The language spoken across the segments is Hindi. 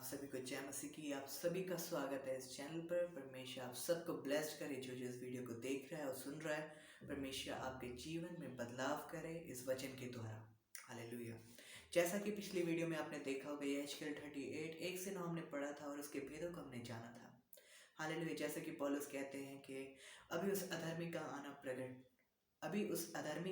सभी को जय मसीह की। आप सभी का स्वागत है इस चैनल पर। परमेश्वर आप सबको ब्लेस्ड करे जो जो इस वीडियो को देख रहा है और सुन रहा है। परमेश्वर आपके जीवन में बदलाव करे इस वचन के द्वारा। हालेलुया। जैसा कि पिछली वीडियो में आपने देखा होगा, यहेजकेल 38 1 से 9 हमने पढ़ा था और उसके भेदों को हमने जाना था। हालेलुया। जैसे कि पौलुस कहते हैं कि अभी उस अधर्मी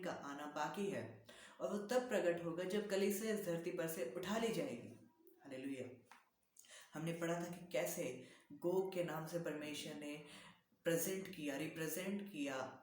का आना बाकी है और वो तब प्रकट होगा जब कलीसिया इस धरती पर से उठा ली जाएगी। हालेलुया। हमने पढ़ा था कि कैसे गोग के नाम से परमेश्वर ने रिप्रेजेंट किया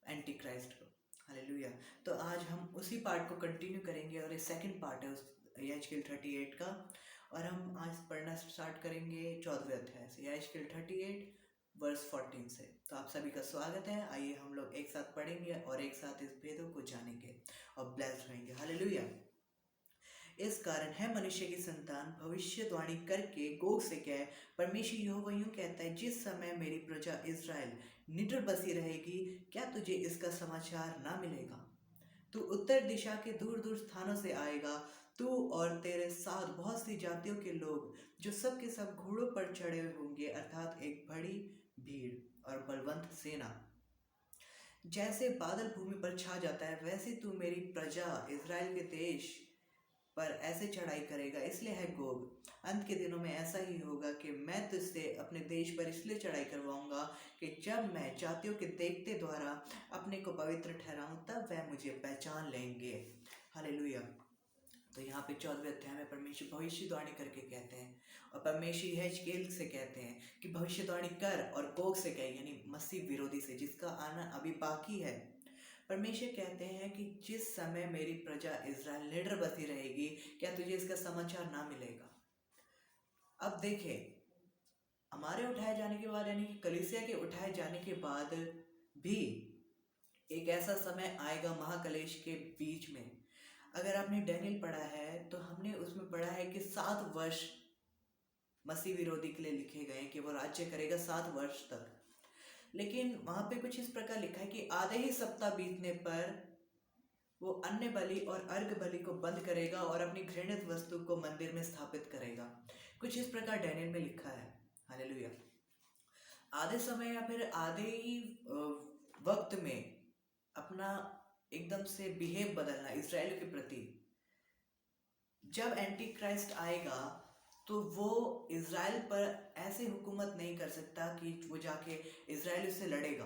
एंटी क्राइस्ट को। हालेलुया। तो आज हम उसी पार्ट को कंटिन्यू करेंगे और ये सेकंड पार्ट है उस यहेजकेल 38 का। और हम आज पढ़ना स्टार्ट करेंगे 14वें अध्याय से, यहेजकेल 38 वर्स 14 से। तो आप सभी का स्वागत है। आइए हम लोग एक साथ पढ़ेंगे और एक साथ इस भेदों को जानेंगे और ब्लेस्ड होंगे। हालेलुया। इस कारण है मनुष्य की संतान भविष्यवाणी करके गोग से कहे, परमेश्वर यहोवा यूं कहता है, जिस समय मेरी प्रजा इस्राएल निडर बसी रहेगी, क्या तुझे इसका समाचार ना मिलेगा? तू उत्तर दिशा के दूर दूर स्थानों से आएगा, तू और तेरे साथ बहुत सी जातियों के लोग, जो सब के सब घोड़ों पर चढ़े होंगे, अर्थात एक बड़ी भीड़ और बलवंत सेना। जैसे बादल भूमि पर छा जाता है, वैसे तू मेरी प्रजा इस्राएल के देश पर ऐसे चढ़ाई करेगा। इसलिए है गोग, अंत के दिनों में ऐसा ही होगा कि मैं तुझसे अपने देश पर इसलिए चढ़ाई करवाऊंगा कि जब मैं जातियों के देखते द्वारा अपने को पवित्र ठहराऊं, तब वह मुझे पहचान लेंगे। हालेलुया। तो यहाँ पे 14वें अध्याय में परमेश्वर भविष्यवाणी करके कहते हैं और परमेश्वर यहेजकेल से कहते हैं कि भविष्यवाणी कर और गोग से कहे, यानी मसीह विरोधी से, जिसका आना अभी बाकी है। परमेश्वर कहते हैं कि जिस समय मेरी प्रजा इस्राएल निडर बसी रहेगी, क्या तुझे इसका समाचार ना मिलेगा? अब देखे, हमारे उठाए जाने के बाद, यानी कि कलीसिया के उठाए जाने के बाद भी एक ऐसा समय आएगा महाकलेश के बीच में। अगर आपने डैनियल पढ़ा है तो हमने उसमें पढ़ा है कि 7 वर्ष मसीह विरोधी के लिए लिखे गए कि वो राज्य करेगा 7 वर्ष तक। लेकिन वहां पे कुछ इस प्रकार लिखा है कि आधे ही सप्ताह बीतने पर वो अन्य बलि और अर्घ बलि को बंद करेगा और अपनी घृणित वस्तु को मंदिर में स्थापित करेगा। कुछ इस प्रकार डैनियल में लिखा है। हालेलुया। आधे समय या फिर आधे ही वक्त में अपना एकदम से बिहेव बदलना इजराइल के प्रति। जब एंटी क्राइस्ट आएगा तो वो इजराइल पर ऐसे हुकूमत नहीं कर सकता कि वो जाके इजराइल से लड़ेगा।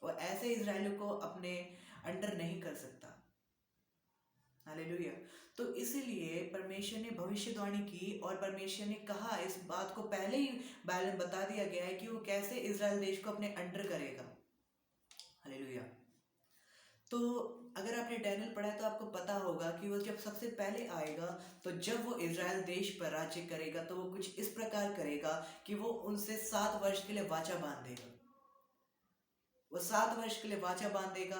वो ऐसे इजराइल को अपने अंडर नहीं कर सकता। हालेलुया। तो इसीलिए परमेश्वर ने भविष्यवाणी की और परमेश्वर ने कहा, इस बात को पहले ही बाइबल में बता दिया गया है कि वो कैसे इजराइल देश को अपने अंडर करेगा। हालेलुया। तो अगर आपने डैनियल पढ़ा है तो आपको पता होगा कि वो जब सबसे पहले आएगा, तो जब वो इजराइल देश पर राज्य करेगा तो वो कुछ इस प्रकार करेगा कि वो उनसे 7 वर्ष के लिए वाचा बांध देगा। वो 7 वर्ष के लिए वाचा बांध देगा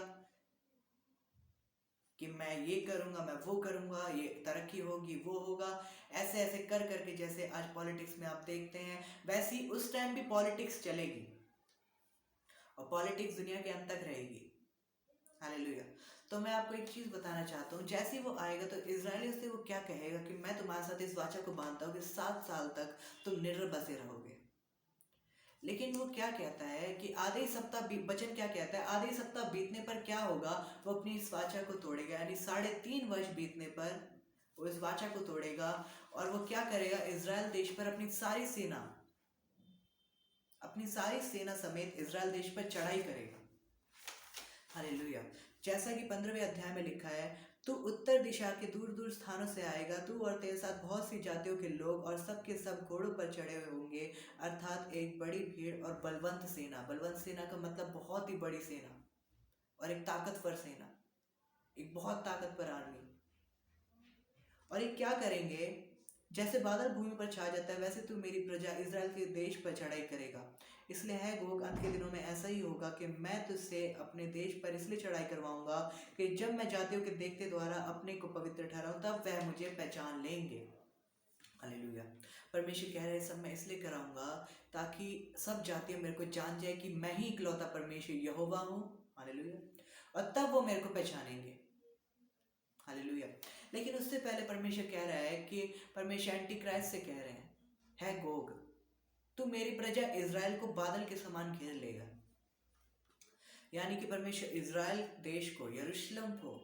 कि मैं ये करूंगा, मैं वो करूंगा, ये तरक्की होगी, वो होगा। ऐसे ऐसे कर करके, जैसे आज पॉलिटिक्स में आप देखते हैं, वैसी उस टाइम भी पॉलिटिक्स चलेगी और पॉलिटिक्स दुनिया के अंत तक रहेगी। हालेलुया। तो मैं आपको एक चीज बताना चाहता हूँ, जैसे वो आएगा तो इजरायलियों से वो क्या कहेगा कि मैं तुम्हारे साथ इस वाचा को बांधता हूँ कि 7 साल तक तुम निडर बसे रहोगे। लेकिन वो क्या कहता है कि आधे ही सप्ताह वचन क्या कहता है, आधे ही सप्ताह बीतने पर क्या होगा, वो अपनी इस वाचा को तोड़ेगा। यानी 3.5 वर्ष बीतने पर वो इस वाचा को तोड़ेगा और वो क्या करेगा, इजराइल देश पर अपनी सारी सेना समेत इजराइल देश पर चढ़ाई करेगा। हालेलुया। जैसा कि 15वें अध्याय में लिखा है, तू उत्तर दिशा के दूर दूर स्थानों से आएगा, तू और तेरे साथ बहुत सी जातियों के लोग, और सब के सब घोड़ों पर चढ़े हुए होंगे, अर्थात एक बड़ी भीड़ और बलवंत सेना। बलवंत सेना का मतलब बहुत ही बड़ी सेना और एक ताकतवर सेना, एक बहुत ताकतवर आर्मी। और ये क्या करेंगे, जैसे बादल भूमि पर छा जाता है, वैसे तू मेरी प्रजा इजराइल के देश पर चढ़ाई करेगा। इसलिए है गोग, अंत के दिनों में ऐसा ही होगा कि मैं तुझसे अपने देश पर इसलिए चढ़ाई करवाऊंगा कि जब मैं जातियों के देखते द्वारा अपने को पवित्र ठहराऊं, तब वह मुझे पहचान लेंगे। हालेलुया। परमेश्वर कह रहे सब मैं इसलिए कराऊंगा ताकि सब जातियां मेरे को जान जाए कि मैं ही इकलौता परमेश्वर यहोवा हूँ। हालेलुया। और तब वो मेरे को पहचानेंगे। हालेलुया। लेकिन उससे पहले परमेश्वर कह रहा है कि परमेश्वर एंटी क्राइस्ट से कह रहे हैं, है गोग, तू मेरी प्रजा इज़राइल को बादल के समान घेर लेगा। यानी कि परमेश्वर इज़राइल देश को, यरूशलेम को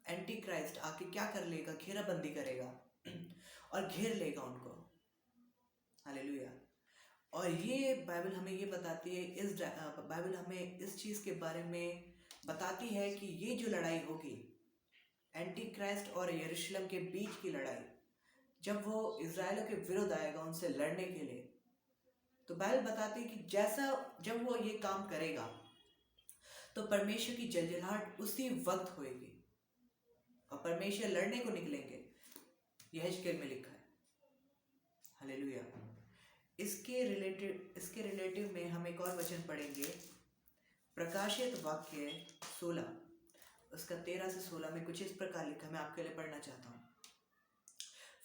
एंटी क्राइस्ट आके क्या कर लेगा, घेराबंदी करेगा और घेर लेगा उनको। हालेलुया। और ये बाइबल हमें ये बताती है, इस बाइबल हमें इस चीज़ के बारे में बताती है कि ये जो लड़ाई होगी एंटी क्राइस्ट और यरूशलेम के बीच की लड़ाई, जब वो इज़राइल के विरुद्ध आएगा उनसे लड़ने के लिए, तो बाइबल बताती है कि जैसा जब वो ये काम करेगा तो परमेश्वर की जलजलाहट उसी वक्त होएगी और परमेश्वर लड़ने को निकलेंगे। यह हिजकिय्याह में लिखा है। हालेलुया। इसके रिलेटिव में हम एक और वचन पढ़ेंगे, प्रकाशित वाक्य 16 उसका 13 से 16 में कुछ इस प्रकार लिखा, मैं आपके लिए पढ़ना चाहता हूँ।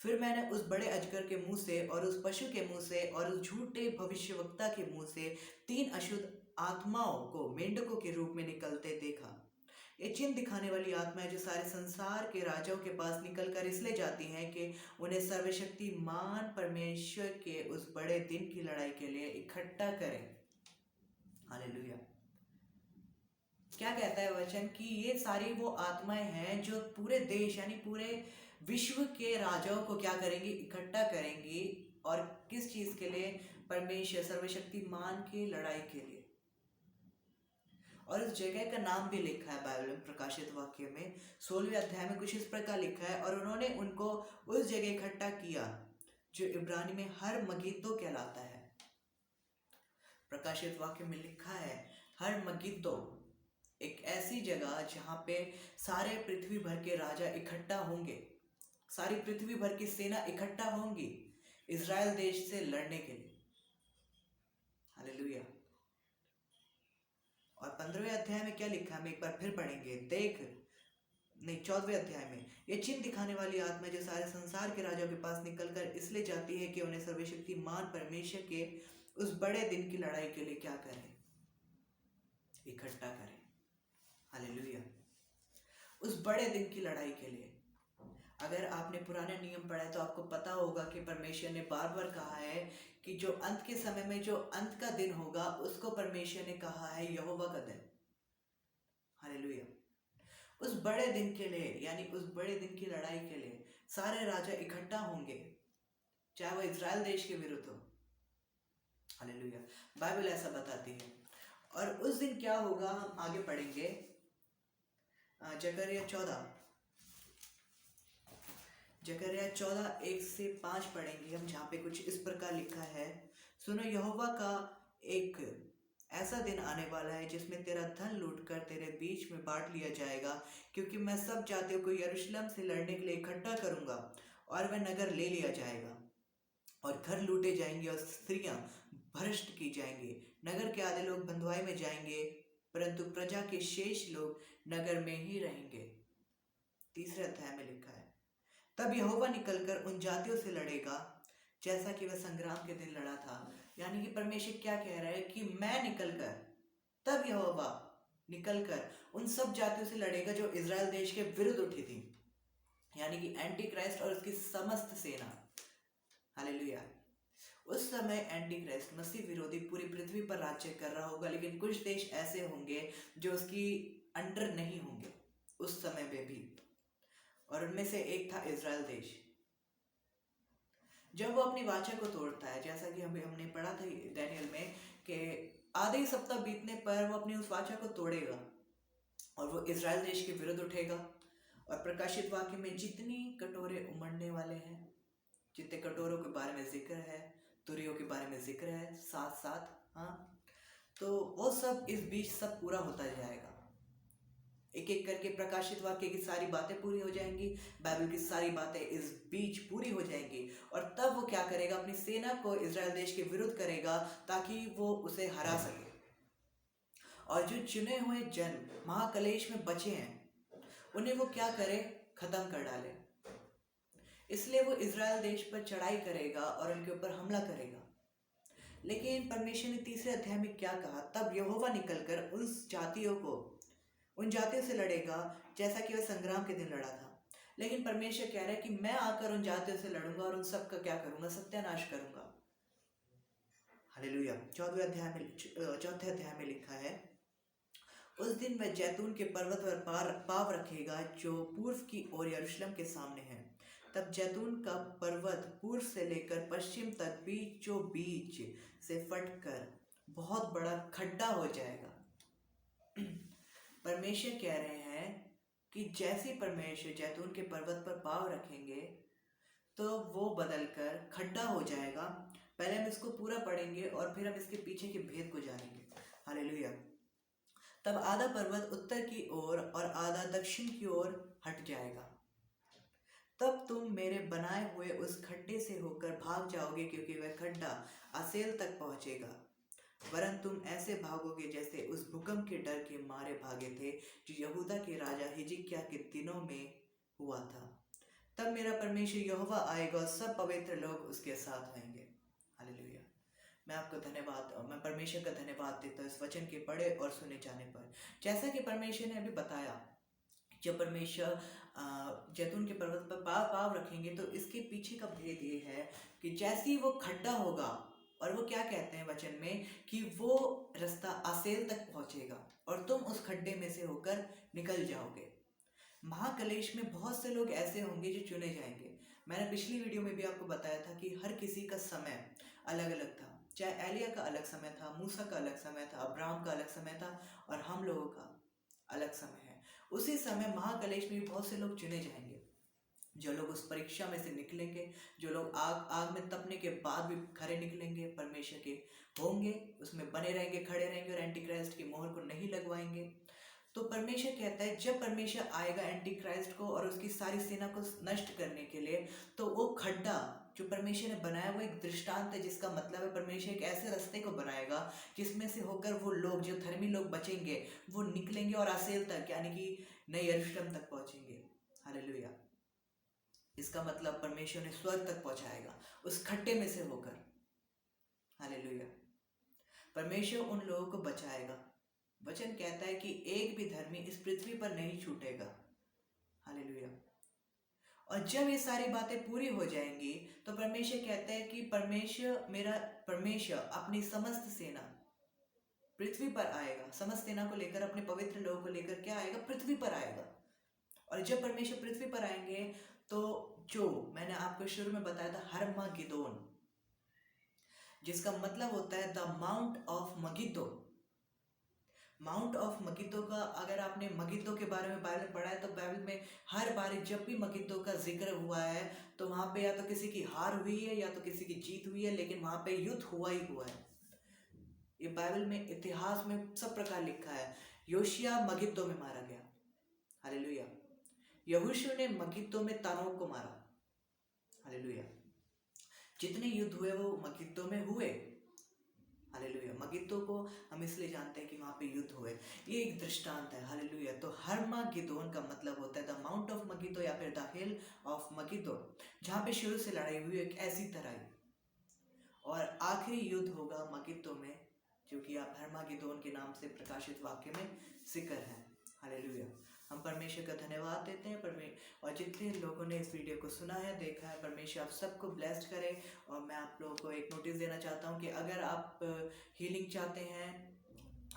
फिर मैंने उस बड़े अजगर के मुंह से और उस पशु के मुंह से और उस झूठे भविष्यवक्ता के मुंह से 3 अशुद्ध आत्माओं को मेंढकों के रूप में निकलते देखा। ये चिन्ह दिखाने वाली आत्माएं जो सारे संसार के राजाओं के पास निकलकर इसलिए जाती हैं कि उन्हें सर्वशक्तिमान परमेश्वर के उस बड़े दिन की लड़ाई के लिए इकट्ठा करें। हालेलुया। क्या कहता है वचन कि ये सारी वो आत्माएं हैं जो पूरे देश यानी पूरे विश्व के राजाओं को क्या करेंगी, इकट्ठा करेंगी। और किस चीज के लिए? परमेश्वर सर्वशक्तिमान की लड़ाई के लिए। और इस जगह का नाम भी लिखा है बाइबल में, प्रकाशित वाक्य में 16वें अध्याय में कुछ इस प्रकार लिखा है, और उन्होंने उनको उस जगह इकट्ठा किया जो इब्रानी में हर मगिद्दो कहलाता है। प्रकाशित वाक्य में लिखा है हर मगिद्दो, एक ऐसी जगह जहां पे सारे पृथ्वी भर के राजा इकट्ठा होंगे, सारी पृथ्वी भर की सेना इकट्ठा होंगी इज़राइल देश से लड़ने के लिए। हालेलुया। और 15वें अध्याय में क्या लिखा है, हम एक बार फिर पढ़ेंगे। देख, नहीं 14वें अध्याय में, ये चिन्ह दिखाने वाली आत्मा जो सारे संसार के राजाओं के पास निकलकर इसलिए जाती है कि उन्हें सर्वशक्तिमान परमेश्वर के उस बड़े दिन की लड़ाई के लिए क्या करें, इकट्ठा करें। हालेलुया। उस बड़े दिन की लड़ाई के लिए। अगर आपने पुराने नियम पढ़ा है तो आपको पता होगा कि परमेश्वर ने बार बार कहा है कि जो अंत के समय में जो अंत का दिन होगा उसको परमेश्वर ने कहा है यहोवा का दिन। हालेलुया। उस बड़े दिन के लिए, यानी उस बड़े दिन की लड़ाई के लिए सारे राजा इकट्ठा होंगे, चाहे वो इज़राइल देश के विरुद्ध हो। हालेलुया। बाइबल ऐसा बताती है। और उस दिन क्या होगा हम आगे पढ़ेंगे। जकरिया 14 1 से 5 पढ़ेंगे हम, जहाँ पे कुछ इस प्रकार लिखा है, सुनो, यहोवा का एक ऐसा दिन आने वाला है जिसमें तेरा धन लूटकर तेरे बीच में बांट लिया जाएगा, क्योंकि मैं सब जातियों को यरूशलेम से लड़ने के लिए इकट्ठा करूंगा और वह नगर ले लिया जाएगा और घर लूटे जाएंगे और स्त्रियां भ्रष्ट की जाएंगी। नगर के आधे लोग बंधुआई में जाएंगे, परंतु प्रजा के शेष लोग नगर में ही रहेंगे। 3 अध्याय में लिखा है, तब यहोवा निकलकर उन जातियों से लड़ेगा जैसा कि वह संग्राम के दिन लड़ा था। यानी कि परमेश्वर क्या कह रहा है कि मैं निकलकर, तब यहोवा निकलकर उन सब जातियों से लड़ेगा जो इज़राइल देश के विरुद्ध उठी थी, यानी कि एंटी क्राइस्ट और उसकी समस्त सेना। हालेलुया। उस समय एंटी क्राइस्ट मसीह विरोधी पूरी पृथ्वी पर राज्य कर रहा होगा, लेकिन कुछ देश ऐसे होंगे जो उसकी अंडर नहीं होंगे उस समय में भी, और उनमें से एक था इज़राइल देश। जब वो अपनी वाचा को तोड़ता है, जैसा कि हमने पढ़ा था दानियेल में कि आधे सप्ताह बीतने पर वो अपनी उस वाचा को तोड़ेगा और वो इज़राइल देश के विरुद्ध उठेगा। और प्रकाशित वाक्य में जितनी कटोरे उमड़ने वाले हैं, जितने कटोरों के बारे में जिक्र है, तुरियों के बारे में जिक्र है साथ साथ, हाँ, तो वो सब इस बीच सब पूरा होता जाएगा। एक एक करके प्रकाशित वाक्य की सारी बातें पूरी हो जाएंगी, बाइबल की सारी बातें इस बीच पूरी हो जाएंगी। और तब वो क्या करेगा, अपनी सेना को इज़राइल देश के विरुद्ध करेगा ताकि वो उसे हरा सके। और जो चुने हुए जन महाकलेश में बचे हैं उन्हें वो क्या करे, खत्म कर डाले। इसलिए वो इज़राइल देश पर चढ़ाई करेगा और उनके ऊपर हमला करेगा। लेकिन परमेश्वर ने 3 अध्याय में क्या कहा, तब यहोवा निकलकर उन जातियों से लड़ेगा जैसा कि वह संग्राम के दिन लड़ा था। लेकिन परमेश्वर कह रहा है कि मैं आकर उन जातियों से लड़ूंगा और उन सब का क्या करूंगा, सत्यानाश करूंगा। हालेलुया। चौथे अध्याय में लिखा है, उस दिन वह जैतून के पर्वत पर पाँव रखेगा जो पूर्व की ओर यरूशलेम के सामने है। तब जैतून का पर्वत पूर्व से लेकर पश्चिम तक बीचों बीच से फटकर बहुत बड़ा खड्डा हो जाएगा। परमेश्वर कह रहे हैं कि जैसे परमेश्वर जैतून के पर्वत पर पाँव रखेंगे तो वो बदलकर खड्डा हो जाएगा। पहले हम इसको पूरा पढ़ेंगे और फिर हम इसके पीछे के भेद को जानेंगे। हालेलुया। तब आधा पर्वत उत्तर की ओर और आधा दक्षिण की ओर हट जाएगा। तब तुम मेरे बनाए हुए उस खड्डे से होकर भाग जाओगे, क्योंकि वह खड्डा आसेल तक पहुंचेगा। वरन तुम ऐसे भागोगे जैसे उस भूकंप के डर के मारे भागे थे जो यहूदा के राजा हिजकिय्याह के दिनों में हुआ था। तब मेरा परमेश्वर यहोवा आएगा और सब पवित्र लोग उसके साथ होंगे। हालेलुया। मैं परमेश्वर का धन्यवाद देता हूँ इस वचन के पढ़े और सुने जाने पर। जैसा कि परमेश्वर ने अभी बताया, जब परमेश्वर जैतून के पर्वत पर पाँव रखेंगे तो इसके पीछे का भेद ये है कि जैसे ही वो खड्डा होगा, और वो क्या कहते हैं वचन में कि वो रास्ता आसेल तक पहुंचेगा और तुम उस खड्डे में से होकर निकल जाओगे। महाक्लेश में बहुत से लोग ऐसे होंगे जो चुने जाएंगे। मैंने पिछली वीडियो में भी आपको बताया था कि हर किसी का समय अलग अलग था। चाहे एलिया का अलग समय था, मूसा का अलग समय था, अब्राहम का अलग समय था, और हम लोगों का अलग समय है। उसी समय महाक्लेश में भी बहुत से लोग चुने जाएंगे। जो लोग उस परीक्षा में से निकलेंगे, जो लोग आग में तपने के बाद भी खड़े निकलेंगे, परमेश्वर के होंगे, उसमें बने रहेंगे, खड़े रहेंगे और एंटी क्राइस्ट की मोहर को नहीं लगवाएंगे। तो परमेश्वर कहता है जब परमेश्वर आएगा एंटी क्राइस्ट को और उसकी सारी सेना को नष्ट करने के लिए, तो वो खड्डा जो परमेश्वर ने बनाया वो एक दृष्टांत है, जिसका मतलब है परमेश्वर एक ऐसे रास्ते को बनाएगा जिसमें से होकर वो लोग, जो धर्मी लोग बचेंगे, वो निकलेंगे और आसेल तक यानी कि नए यरूशलेम तक पहुंचेंगे। हालेलुया। इसका मतलब परमेश्वर ने स्वर्ग तक पहुंचाएगा उस खड्डे में से होकर। हालेलुया। परमेश्वर उन लोगों को बचाएगा। वचन कहता है कि एक भी धर्मी इस पृथ्वी पर नहीं छूटेगा। हालेलुया। और जब ये सारी बातें पूरी हो जाएंगी तो परमेश्वर कहता है कि परमेश्वर अपनी समस्त सेना पृथ्वी पर आएगा। समस्त सेना को लेकर, अपने पवित्र लोगों को लेकर क्या आएगा? पृथ्वी पर आएगा। और जब परमेश्वर पृथ्वी पर आएंगे तो जो मैंने आपको शुरू में बताया था, हर्मागिदोन, जिसका मतलब होता है the Mount of Megiddo. Mount of Megiddo का, अगर आपने मगिद्दो के बारे में बाइबल पढ़ा है तो बाइबल में हर बार जब भी मगिद्दो का जिक्र हुआ है तो वहाँ पे या तो किसी की हार हुई है या तो किसी की जीत हुई है, लेकिन वहाँ पे युद्ध हुआ ही हुआ है। ये बाइबल में, इतिहास में सब प्रकार लिखा है। योशिया मगिद्दो में मारा गया। हालेलुया। यहोशू ने मगिद्दो में तानाक को मारा। हालेलुया। जितने युद्ध हुए वो मगिद्दो में हुए। हालेलुया। मगिद्दो को हम इसलिए जानते हैं कि वहाँ पे युद्ध हुए। ये एक दृष्टांत है। हालेलुया। तो हर्मागिदोन का मतलब होता है द माउंट ऑफ मगिद्दो या फिर द हिल ऑफ मगिद्दो, जहाँ पे शुरू से लड़ाई हुई एक ऐसी तरह। और आखिरी युद्ध होगा मगिद्दो में, जो कि आप हर्मागिदोन के नाम से प्रकाशित वाक्य में जिक्र है। हालेलुया। हम परमेश्वर का धन्यवाद देते हैं और जितने लोगों ने इस वीडियो को सुना है, देखा है, परमेश्वर आप सबको ब्लेस्ड करे। और मैं आप लोगों को एक नोटिस देना चाहता हूँ कि अगर आप हीलिंग चाहते हैं,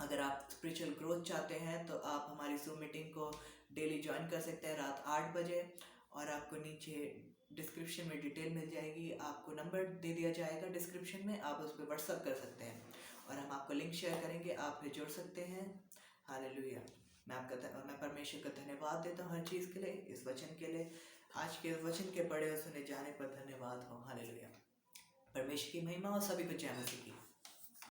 अगर आप स्पिरिचुअल ग्रोथ चाहते हैं, तो आप हमारी ज़ूम मीटिंग को डेली ज्वाइन कर सकते हैं रात 8 बजे। और आपको नीचे डिस्क्रिप्शन में डिटेल मिल जाएगी, आपको नंबर दे दिया जाएगा डिस्क्रिप्शन में, आप उस पर व्हाट्सअप कर सकते हैं और हम आपको लिंक शेयर करेंगे, आप भी जुड़ सकते हैं। हालेलुया। मैं परमेश्वर का धन्यवाद देता हूँ हर चीज़ के लिए, इस वचन के लिए। आज के वचन के पढ़े और सुने जाने पर धन्यवाद हो। हालेलुया। परमेश्वर की महिमा और सभी को जय मसीह की।